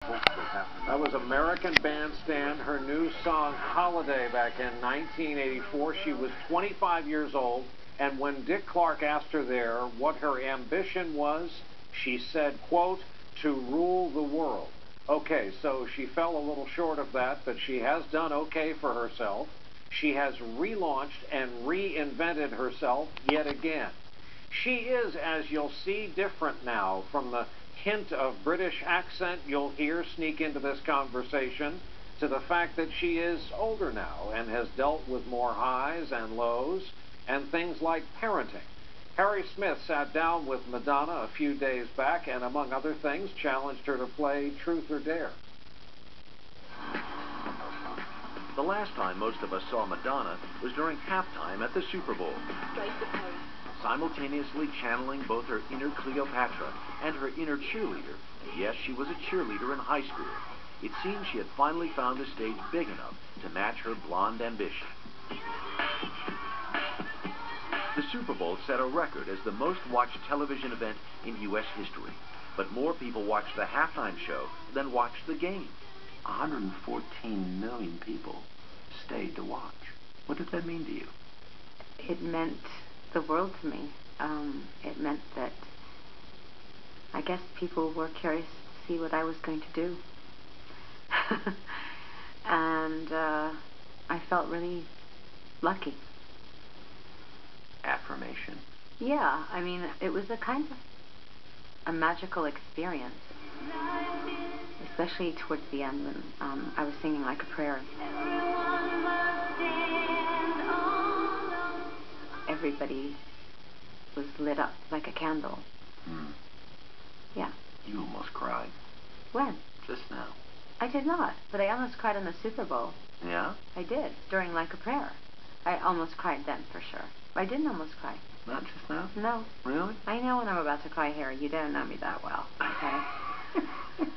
That was American Bandstand, her new song Holiday back in 1984. She was 25 years old, and when Dick Clark asked her there what her ambition was, she said, quote, to rule the world. Okay, so she fell a little short of that, but she has done okay for herself. She has relaunched and reinvented herself yet again. She is, as you'll see, different now from the hint of British accent you'll hear sneak into this conversation to the fact that she is older now and has dealt with more highs and lows and things like parenting. Harry Smith sat down with Madonna a few days back and, among other things, challenged her to play Truth or Dare. The last time most of us saw Madonna was during halftime at the Super Bowl, simultaneously channeling both her inner Cleopatra and her inner cheerleader. Yes, she was a cheerleader in high school. It seemed she had finally found a stage big enough to match her blonde ambition. The Super Bowl set a record as the most watched television event in U.S. history. But more people watched the halftime show than watched the game. 114 million people stayed to watch. What did that mean to you? It meant the world to me. It meant that I guess people were curious to see what I was going to do. And I felt really lucky. Affirmation. Yeah, I mean, it was a kind of a magical experience, especially towards the end when I was singing like a prayer. Everybody was lit up like a candle. Yeah. You almost cried. When? Just now. I did not, but I almost cried in the Super Bowl. Yeah? I did, during Like a Prayer. I almost cried then, for sure. I didn't almost cry. Not just now? No. Really? I know when I'm about to cry, Harry. You don't know me that well, okay?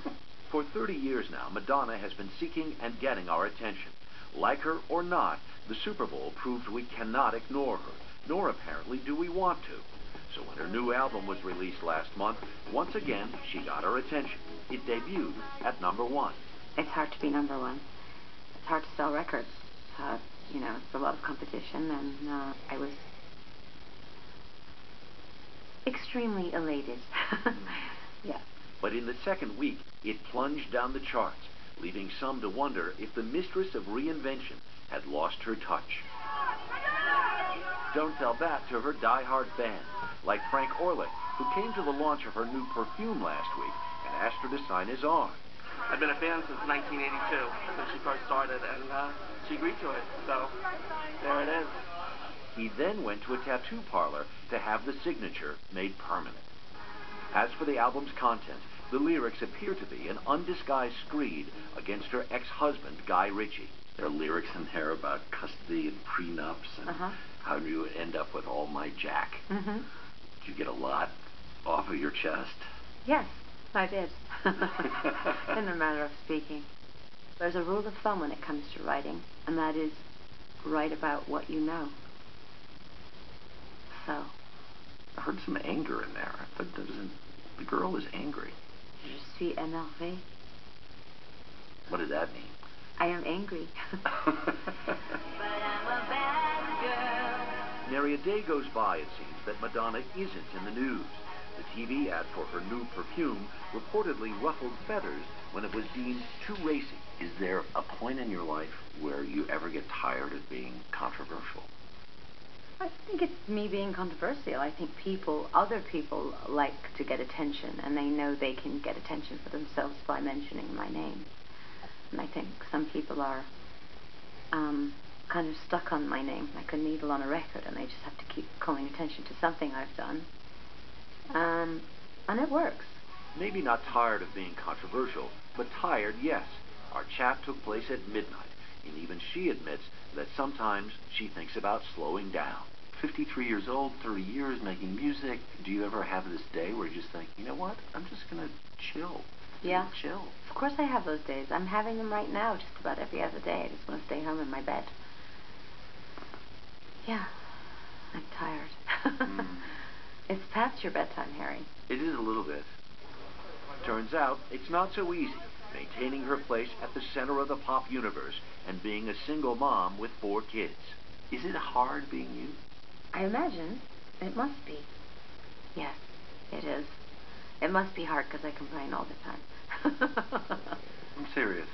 For 30 years now, Madonna has been seeking and getting our attention. Like her or not, the Super Bowl proved we cannot ignore her, nor apparently do we want to. So when her new album was released last month, once again, she got our attention. It debuted at #1. It's hard to be #1. It's hard to sell records. You know, it's a lot of competition, and I was extremely elated. Yeah. But in the second week, it plunged down the charts, leaving some to wonder if the mistress of reinvention had lost her touch. Don't tell that to her die-hard fans, like Frank Orlick, who came to the launch of her new perfume last week and asked her to sign his arm. I've been a fan since 1982, when she first started, and she agreed to it, so there it is. He then went to a tattoo parlor to have the signature made permanent. As for the album's content, the lyrics appear to be an undisguised screed against her ex-husband, Guy Ritchie. There are lyrics in there about custody and prenups and how you end up with all my jack. Did you get a lot off of your chest? Yes, I did. In a manner of speaking. There's a rule of thumb when it comes to writing, and that is write about what you know. So. I heard some anger in there. I thought the girl is angry. Je suis énervée. What did that mean? I am angry. Nary a day goes by, it seems, that Madonna isn't in the news. The TV ad for her new perfume reportedly ruffled feathers when it was deemed too racy. Is there a point in your life where you ever get tired of being controversial? I think it's me being controversial. I think other people like to get attention, and they know they can get attention for themselves by mentioning my name. And I think some people are kind of stuck on my name, like a needle on a record, and they just have to keep calling attention to something I've done. And it works. Maybe not tired of being controversial, but tired, yes. Our chat took place at midnight, and even she admits that sometimes she thinks about slowing down. 53 years old, 30 years making music. Do you ever have this day where you just think, you know what, I'm just going to chill? Yeah. Chill. Of course I have those days. I'm having them right now, just about every other day. I just want to stay home in my bed. Yeah, I'm tired. It's past your bedtime, Harry. It is a little bit. Turns out it's not so easy. maintaining her place at the center of the pop universe and being a single mom with 4 kids. Is it hard being you? I imagine it must be. Yes, it is. It must be hard because I complain all the time. I'm serious.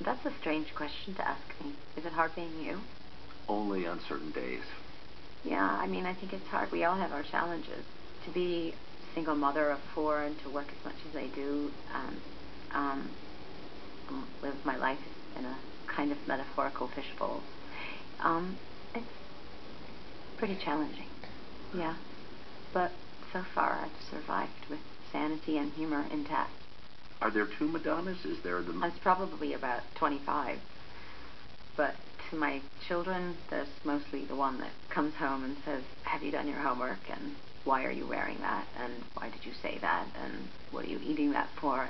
That's a strange question to ask me. Is it hard being you? Only on certain days. Yeah, I mean, I think it's hard. We all have our challenges. To be a single mother of 4 and to work as much as I do, live my life in a kind of metaphorical fishbowl, it's pretty challenging. Yeah. But so far, I've survived with sanity and humor intact. Are there 2 Madonnas? Is there the... It's probably about 25. But to my children, there's mostly the one that comes home and says, have you done your homework? And why are you wearing that? And why did you say that? And what are you eating that for?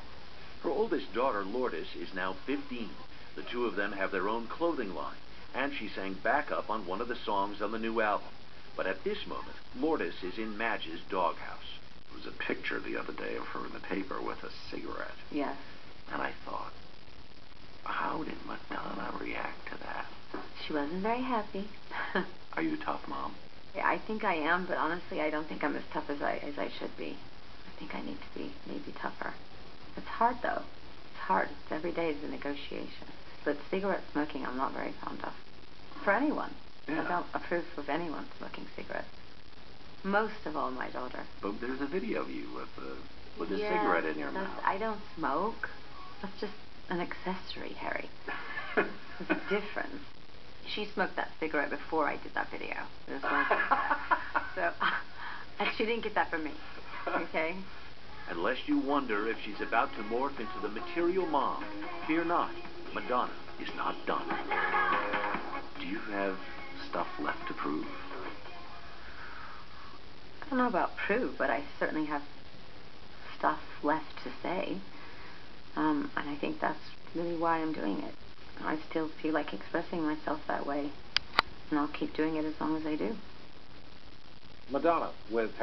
Her oldest daughter, Lourdes, is now 15. The 2 of them have their own clothing line, and she sang backup on one of the songs on the new album. But at this moment, Lourdes is in Madge's doghouse. There was a picture the other day of her in the paper with a cigarette. Yes. And I thought, how did Madonna react to that? She wasn't very happy. Are you a tough mom? Yeah, I think I am, but honestly, I don't think I'm as tough as I should be. I think I need to be maybe tougher. It's hard, though. It's hard. It's every day is a negotiation. But cigarette smoking, I'm not very fond of. For anyone. Yeah. I don't approve of anyone smoking cigarettes. Most of all, my daughter. But there's a video of you with a cigarette in your mouth. I don't smoke. That's just an accessory, Harry. There's a difference. She smoked that cigarette before I did that video. It was so, and she didn't get that from me. Okay? And lest you wonder if she's about to morph into the material mom, fear not, Madonna is not done. Do you have stuff left to prove? I don't know about prove, but I certainly have stuff left to say. And I think that's really why I'm doing it. I still feel like expressing myself that way. And I'll keep doing it as long as I do. Madonna with